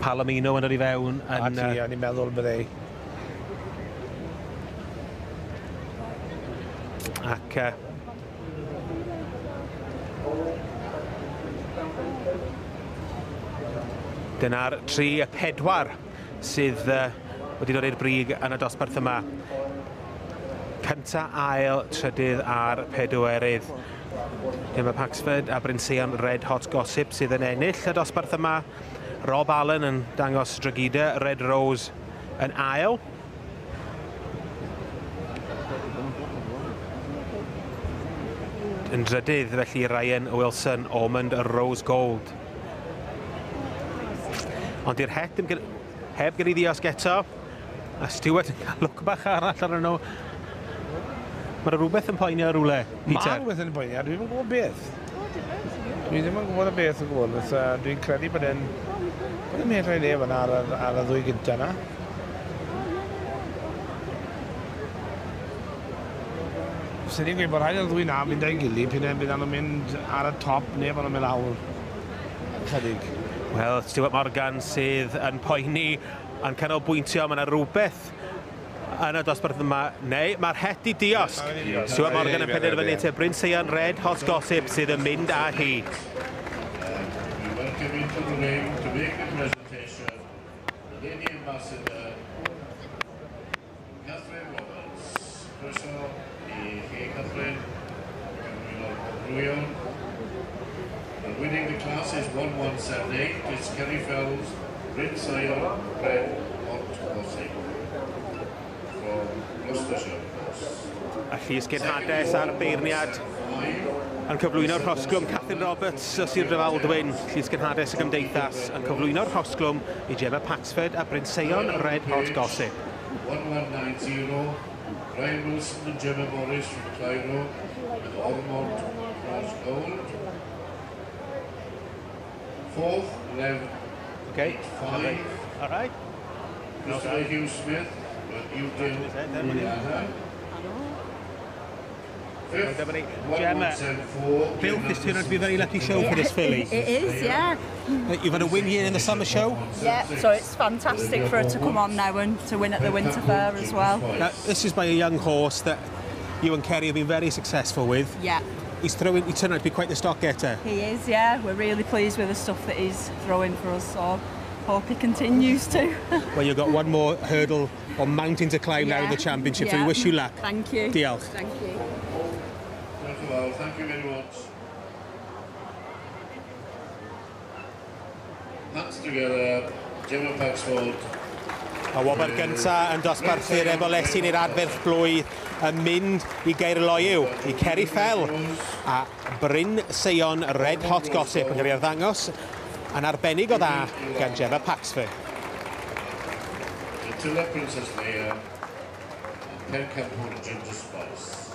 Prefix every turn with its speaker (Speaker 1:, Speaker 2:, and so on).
Speaker 1: Palomino yn yr i fewn.
Speaker 2: O'n i'n meddwl bydde.
Speaker 1: Ac dyna'r 3 a 4 sydd wedi dod i'r brig yn y dosbarth yma. Cynta, ail, trydydd a'r pedwerydd. Dyma Paxford a Brynseon Red Hot Gossip sydd yn ennill y dosbarth yma. Rob Allen yn dangos Dragida, Red Rose yn ail. Yn drydydd, felly Ryan Wilson, Ormond Rose Gold. Ond i'r het heb gyda ddiosg eto. A Stewart yn cael look bach arall ar nhw. Mae rhywbeth yn poeni ar rwle, Peter.
Speaker 2: Mae rhywbeth yn poeni, a dwi'n gwybod beth. Dwi ddim yn gwybod y beth yn gwybod. Dwi'n credu bod e'n meddwl ei lef ar y ddwy gyntaf yna. Sy'n ni'n gweud bod rhaid o'r ddwy na mynd â'i gilydd pan bydd nhw'n mynd ar y top neu bod nhw'n mynd lawr. Chydig.
Speaker 1: Wel, Stewart Morgan sydd yn poeni yn canolbwyntio. Mae yna rhywbeth yn y dosbarth yma. Neu, mae'r het i diosg. Stewart Morgan yn penderfynu te Brynseon Red Hot Gossip sydd yn mynd â hi.
Speaker 3: Winning the class is 1178. It's Kerry Fells, Brynseon Red Hot Gossip from Gloucestershire.
Speaker 1: A llys genhades ar beirniad yn cyflwyno'r rhosglwm Catherine Roberts o Sir Drefaldwyn. Llys genhades y gymdeithas yn cyflwyno'r rhosglwm i Gemma Paxford a Brynseon Red Hot Gossip.
Speaker 3: 1190. Ryan Wilson and Gemma Morris from Cairo with Ormond Rose Gold. 4th, 11,
Speaker 1: Okay.
Speaker 3: 5.
Speaker 1: All right.
Speaker 3: Christopher Hugh Smith with Newton. 5th,
Speaker 1: Gemma,
Speaker 3: 1174.
Speaker 1: Bill, this turned out to be a very lucky show for this filly.
Speaker 4: It is, yeah.
Speaker 1: You've had a win here in the summer show.
Speaker 4: Yeah, so it's fantastic for her to come on now and to win at the Winter Fair as well.
Speaker 1: Now, this is by a young horse that you and Kerry have been very successful with.
Speaker 4: Yeah.
Speaker 1: He turned out to be quite the stock getter.
Speaker 4: He is, yeah. We're really pleased with the stuff that he's throwing for us, so hope he continues to.
Speaker 1: Well, you've got one more hurdle or mountain to climb now in the championship, so we wish you luck.
Speaker 4: Thank you.
Speaker 1: Diolch.
Speaker 4: Thank you.
Speaker 3: Thank you very much. Hands together, Gemma Paxford.
Speaker 1: A wobr gynta yn dosbarthu'r Ebolesi i'r adferth blwydd yn mynd i Gaerloyw, i Kerry Fell a Brynseon Red Hot Gossip yn cael ei arddangos yn arbennig o dda gan Gemma Paxford.
Speaker 3: Attila Princess Leia and Pencampbell Ginger Spice.